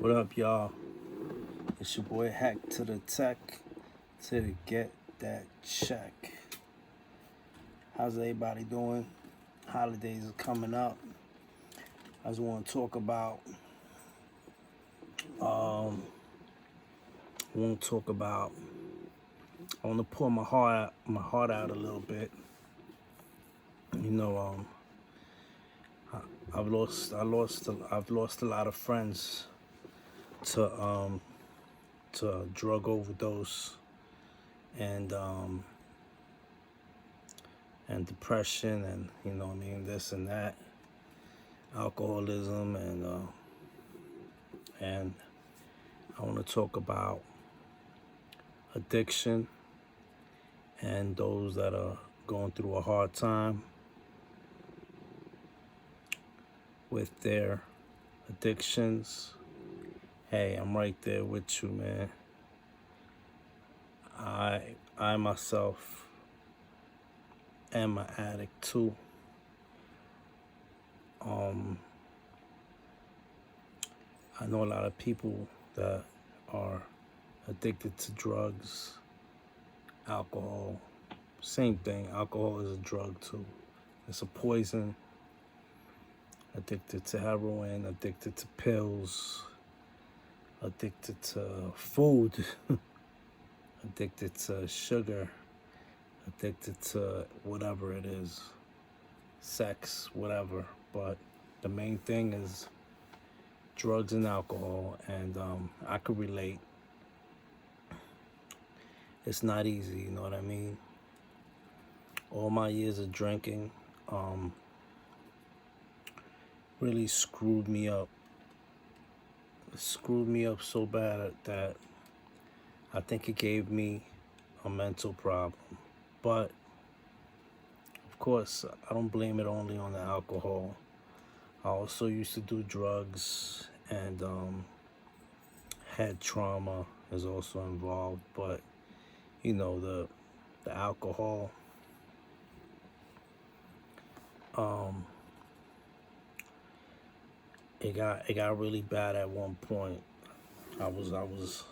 What up, y'all? It's your boy Hack to the Tech to get that check. How's everybody doing? Holidays are coming up. I just want to talk about. I want to talk about. I want to pour my heart out a little bit. You know, I've lost a lot of friends to drug overdose and depression, and this and that, alcoholism, and I want to talk about addiction and those that are going through a hard time with their addictions. Hey, I'm right there with you, man. I myself am an addict too. I know a lot of people that are addicted to drugs, alcohol. Same thing. Alcohol is a drug too. It's a poison. Addicted to heroin, addicted to pills, addicted to food, addicted to sugar, addicted to whatever it is, sex, whatever. But the main thing is drugs and alcohol, and I could relate. It's not easy, you know what I mean? All my years of drinking really screwed me up. It screwed me up so bad that I think it gave me a mental problem. But of course, I don't blame it only on the alcohol. I also used to do drugs, and head trauma is also involved. But the alcohol, it got really bad at one point. I was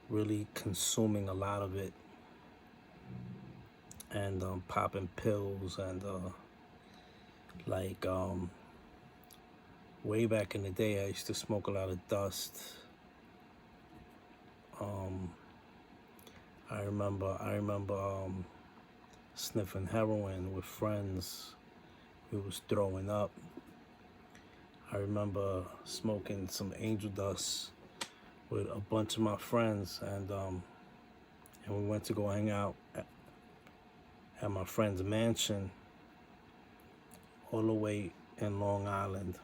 really consuming a lot of it, and popping pills, and way back in the day, I used to smoke a lot of dust. I remember sniffing heroin with friends. We was throwing up. I remember smoking some angel dust with a bunch of my friends, and we went to go hang out at my friend's mansion all the way in Long Island.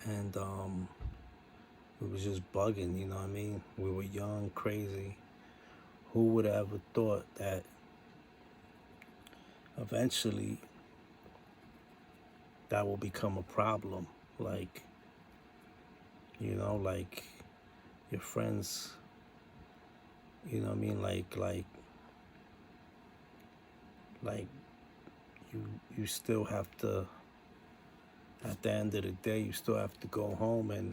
And we was just bugging, you know what I mean? We were young, crazy. Who would have ever thought that eventually that will become a problem? Like your friends, you know what I mean? Like you still have to, at the end of the day, you still have to go home and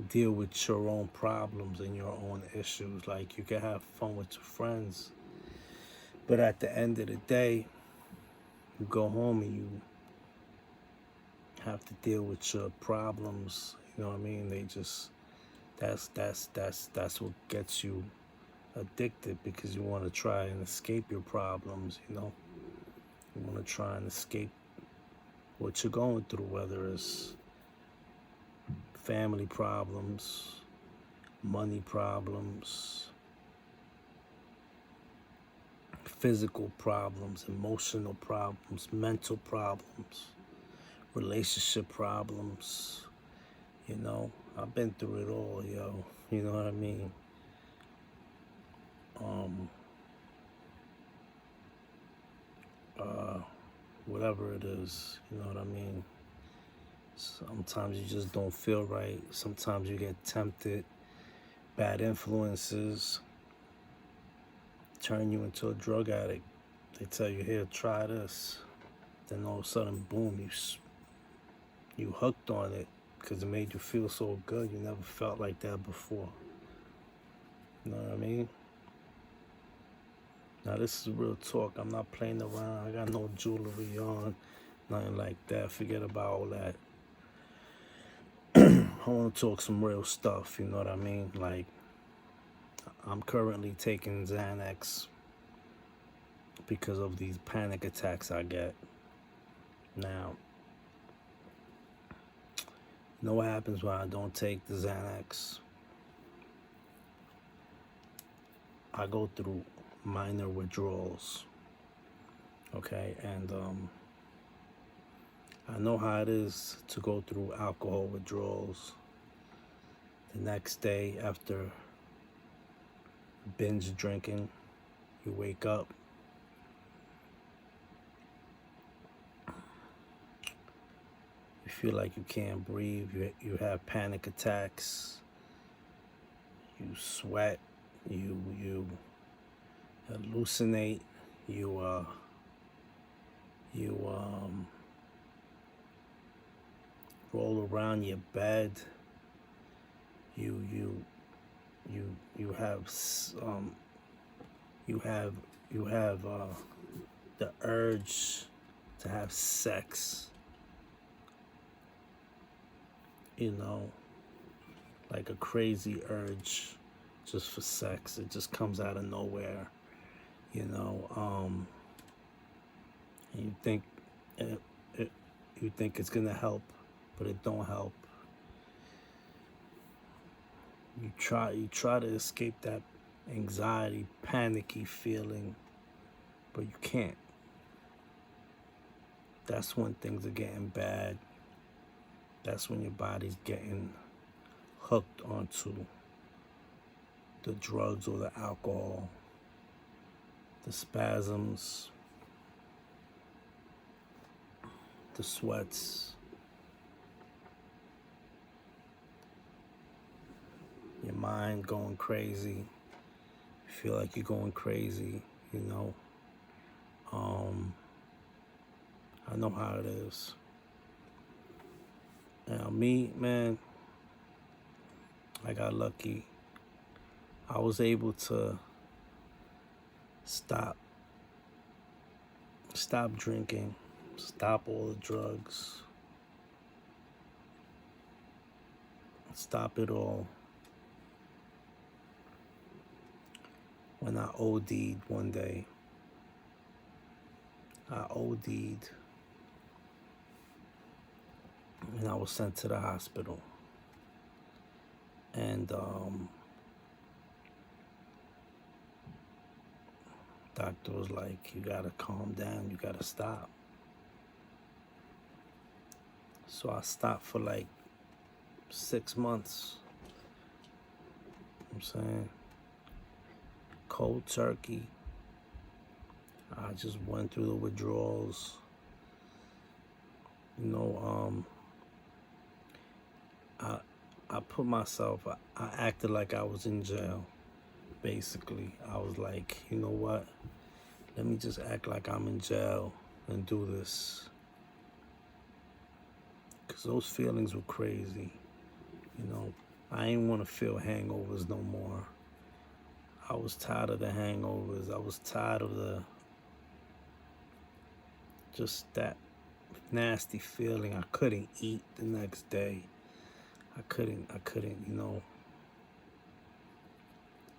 deal with your own problems and your own issues. Like, you can have fun with your friends, but at the end of the day, you go home and you have to deal with your problems. You know what I mean? They just, that's what gets you addicted, because you want to try and escape your problems. You want to try and escape what you're going through, whether it's family problems, money problems, physical problems, emotional problems, mental problems, relationship problems. I've been through it all, yo. You know what I mean? Whatever it is, you know what I mean? Sometimes you just don't feel right. Sometimes you get tempted. Bad influences turn you into a drug addict. They tell you, here, try this. Then all of a sudden, boom, you hooked on it because it made you feel so good. You never felt like that before. You know what I mean? Now this is real talk. I'm not playing around. I got no jewelry on, nothing like that. Forget about all that. I want to talk some real stuff. You know what I mean? Like, I'm currently taking Xanax because of these panic attacks I get. Now, you know what happens when I don't take the Xanax? I go through minor withdrawals. Okay, and I know how it is to go through alcohol withdrawals. The next day after binge drinking, you wake up. You feel like you can't breathe. You have panic attacks. You sweat. You hallucinate. You roll around your bed. You have the urge to have sex. You know, like a crazy urge just for sex. It just comes out of nowhere. You know, and you think you think it's gonna help, but it don't help. You try to escape that anxiety, panicky feeling, but you can't. That's when things are getting bad. That's when your body's getting hooked onto the drugs or the alcohol, the spasms, the sweats, your mind going crazy. You feel like you're going crazy, you know. I know how it is. Now me, man, I got lucky. I was able to stop drinking, stop all the drugs, stop it all. When I OD'd one day, and I was sent to the hospital. And doctor was like, you gotta calm down, you gotta stop. So I stopped for like 6 months. You know what I'm saying? Cold turkey. I just went through the withdrawals. You know, I put myself, I acted like I was in jail, basically. I was like, you know what? Let me just act like I'm in jail and do this. Because those feelings were crazy. You know, I didn't want to feel hangovers no more. I was tired of the hangovers. I was tired of just that nasty feeling. I couldn't eat the next day. I couldn't, you know,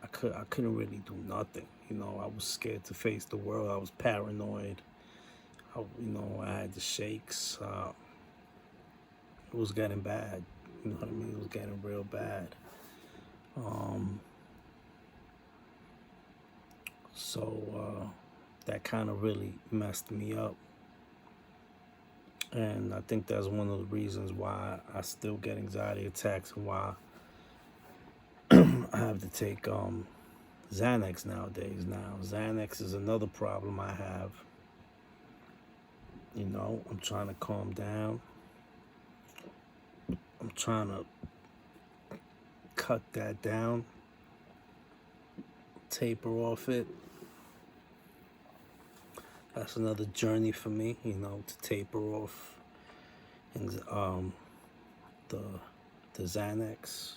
I couldn't really do nothing. You know, I was scared to face the world. I was paranoid. I had the shakes. It was getting bad. You know what I mean? It was getting real bad. So that kind of really messed me up. And I think that's one of the reasons why I still get anxiety attacks and why I have to take Xanax nowadays. Now, Xanax is another problem I have. You know, I'm trying to calm down. I'm trying to cut that down, taper off it. That's another journey for me, you know, to taper off, the the Xanax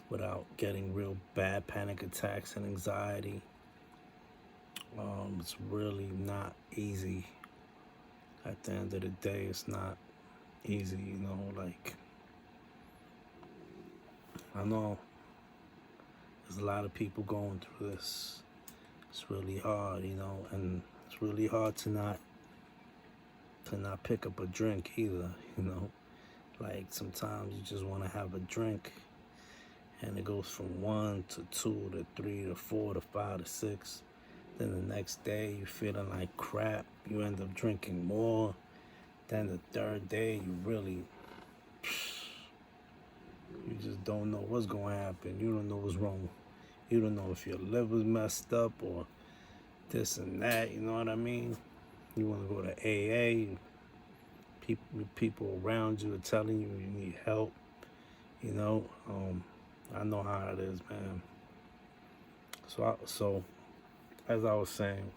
without getting real bad panic attacks and anxiety. It's really not easy. At the end of the day, it's not easy, like, I know there's a lot of people going through this. It's really hard, and it's really hard to not pick up a drink either. Like, sometimes you just want to have a drink, and it goes from 1 to 2 to 3 to 4 to 5 to 6. Then the next day, you're feeling like crap. You end up drinking more. Then the third day, you just don't know what's going to happen. You don't know what's wrong. You don't know if your liver's messed up or this and that. You know what I mean? You want to go to AA. People around you are telling you need help. I know how it is, man. So as I was saying,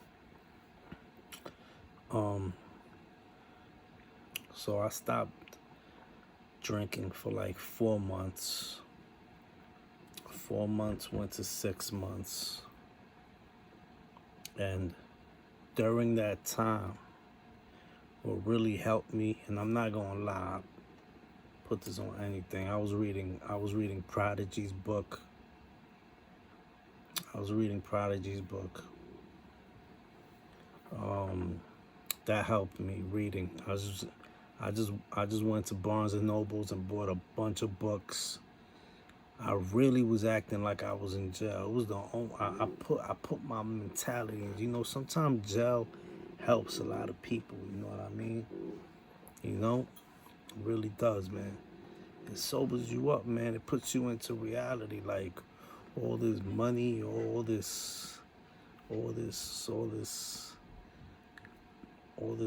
so I stopped drinking for like 4 months. 4 months went to 6 months. And during that time, what really helped me, and I'm not gonna lie, put this on anything. I was reading Prodigy's book. That helped me reading. I just went to Barnes and Nobles and bought a bunch of books. I really was acting like I was in jail. It was the only, I put my mentality in. Sometimes jail helps a lot of people. You know what I mean? It really does, man. It sobers you up, man. It puts you into reality. Like, all this money, all this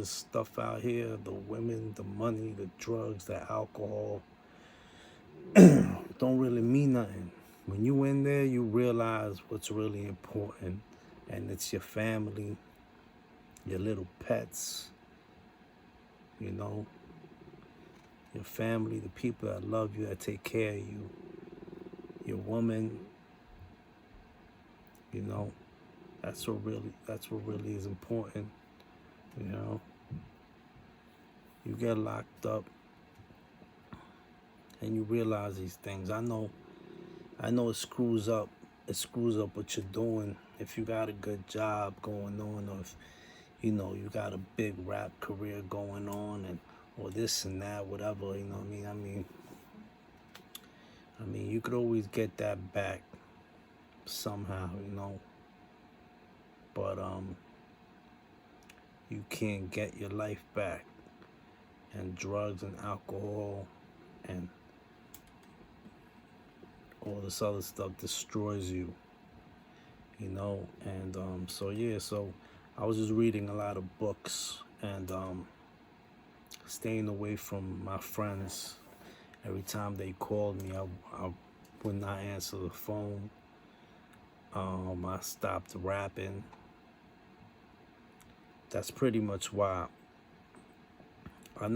stuff out here, the women, the money, the drugs, the alcohol, don't really mean nothing. When you in there, you realize what's really important, and it's your family, your little pets, your family, the people that love you, that take care of you, your woman. That's what really is important. You get locked up and you realize these things. I know it screws up what you're doing. If you got a good job going on, or if you got a big rap career going on, and or this and that, whatever, you know what I mean? I mean, you could always get that back somehow, but you can't get your life back. And drugs and alcohol and all this other stuff destroys you, and so I was just reading a lot of books and staying away from my friends. Every time they called me, I would not answer the phone. I stopped rapping. That's pretty much why I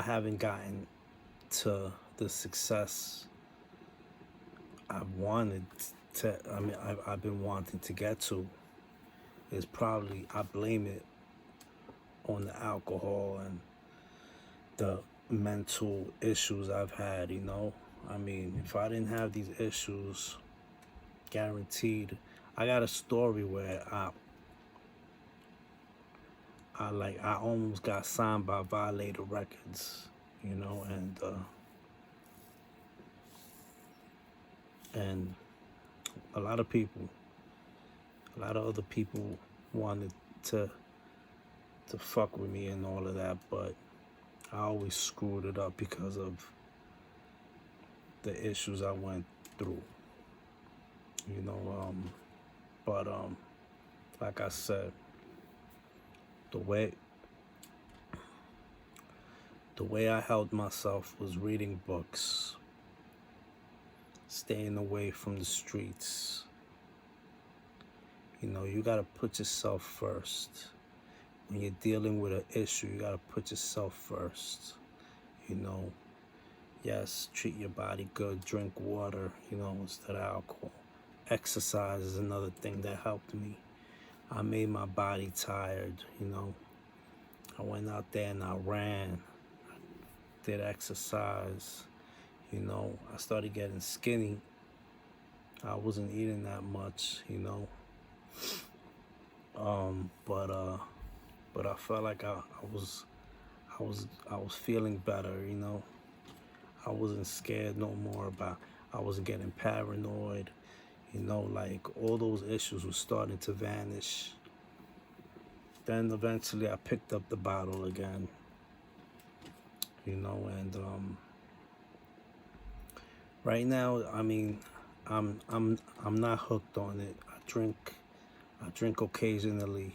haven't gotten to the success I've been wanting to get to. Is probably, I blame it on the alcohol and the mental issues I've had, I mean, if I didn't have these issues, guaranteed. I got a story where I almost got signed by Violator Records, and a lot of other people wanted to fuck with me and all of that, but I always screwed it up because of the issues I went through, but like I said, the way I held myself was reading books, staying away from the streets. You gotta put yourself first. when you're dealing with an issue, you gotta put yourself first. You know, yes, treat your body good, drink water, instead of alcohol. Exercise is another thing that helped me. I made my body tired. I went out there and I ran, did exercise. I started getting skinny. I wasn't eating that much. But I felt like I was feeling better. I wasn't scared no more about. I wasn't getting paranoid. Like all those issues were starting to vanish. Then eventually I picked up the bottle again. And right now, I mean, I'm not hooked on it. I drink occasionally.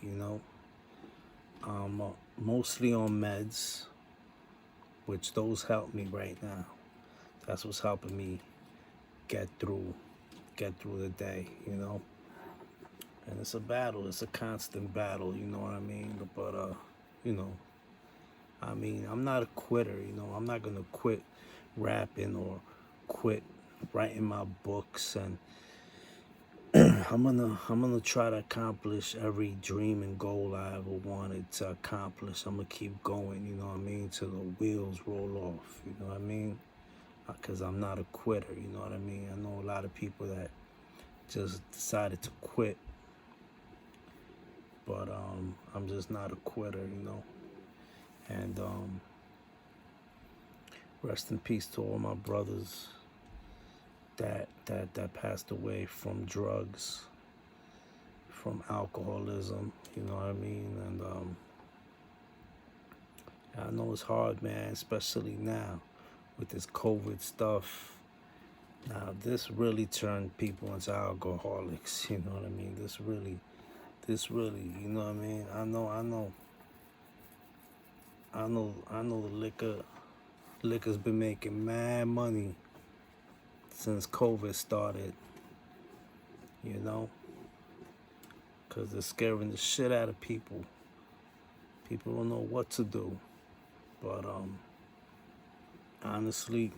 I'm mostly on meds, which those help me right now. That's what's helping me get through the day. And it's a battle. It's a constant battle. You know what I mean? But you know, I'm not a quitter. I'm not gonna quit rapping or quit writing my books, and I'm gonna try to accomplish every dream and goal I ever wanted to accomplish. I'm gonna keep going. You know what I mean? Till the wheels roll off. You know what I mean? Because I'm not a quitter. You know what I mean? I know a lot of people that just decided to quit, but I'm just not a quitter. And rest in peace to all my brothers that passed away from drugs, from alcoholism. You know what I mean? And I know it's hard, man, especially now with this COVID stuff. Now this really turned people into alcoholics. You know what I mean? This really, you know what I mean? I know the liquor's been making mad money since COVID started, because they're scaring the shit out of people. People don't know what to do. But honestly,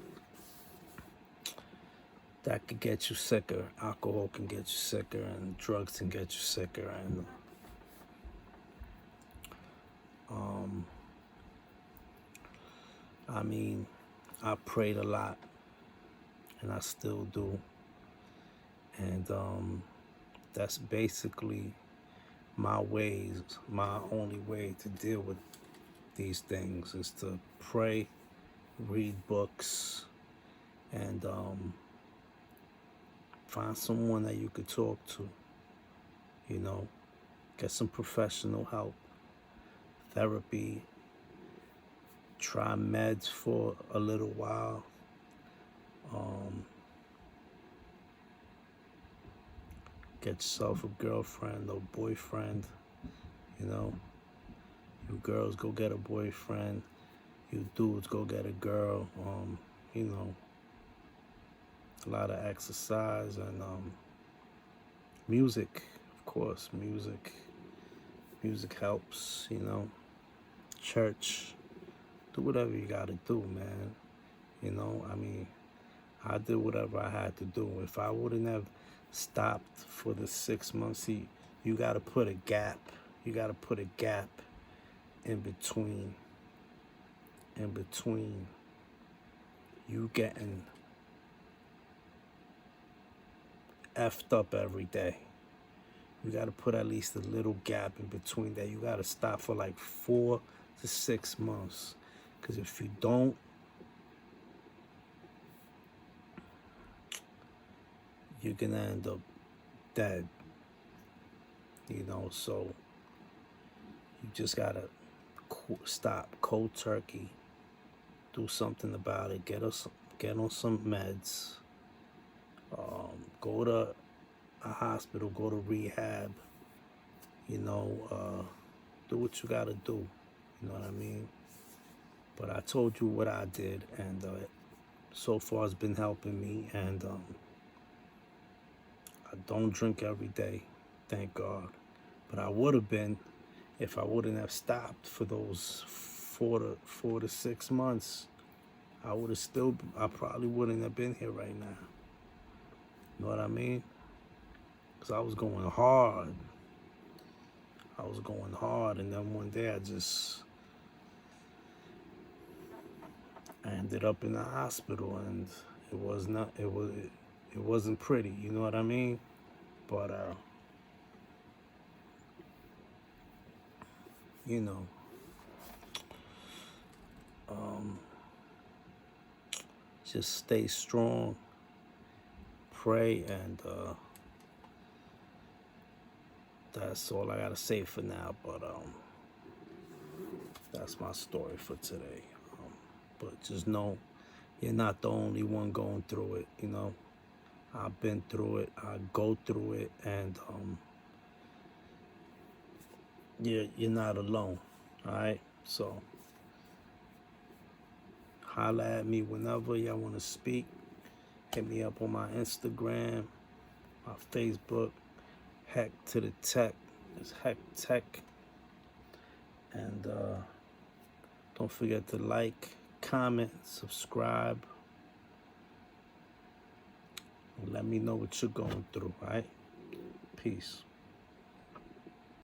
that could get you sicker. Alcohol can get you sicker, and drugs can get you sicker. And I prayed a lot, and I still do. And that's basically my only way to deal with these things is to pray, read books, and find someone that you could talk to. Get some professional help, therapy, try meds for a little while. Get yourself a girlfriend or boyfriend. You girls go get a boyfriend. You dudes go get a girl. A lot of exercise and music, of course. Music helps. Church. Do whatever you gotta do, man. I did whatever I had to do. If I wouldn't have stopped for the 6 months, you gotta put a gap. You gotta put a gap in between you getting effed up every day. You gotta put at least a little gap in between that. You gotta stop for like 4 to 6 months. Because if you don't, you're gonna end up dead. So you just gotta stop cold turkey. Do something about it. Get on some meds. Go to a hospital. Go to rehab. Do what you gotta do. You know what I mean? But I told you what I did, and so far it's been helping me. And I don't drink every day, thank God. But I would have been if I wouldn't have stopped for those 4 to 6 months, I probably wouldn't have been here right now. You know what I mean? Because I was going hard. And then one day I ended up in the hospital, and it wasn't pretty. You know what I mean? But you know, just stay strong, pray, and that's all I gotta say for now. But that's my story for today. But just know, you're not the only one going through it. You know, I've been through it. I go through it, and you're not alone. All right, so holla at me whenever y'all want to speak. Hit me up on my Instagram, my Facebook, Heck to the Tech. It's Heck Tech. And don't forget to like, comment, subscribe. And let me know what you're going through, all right? Peace.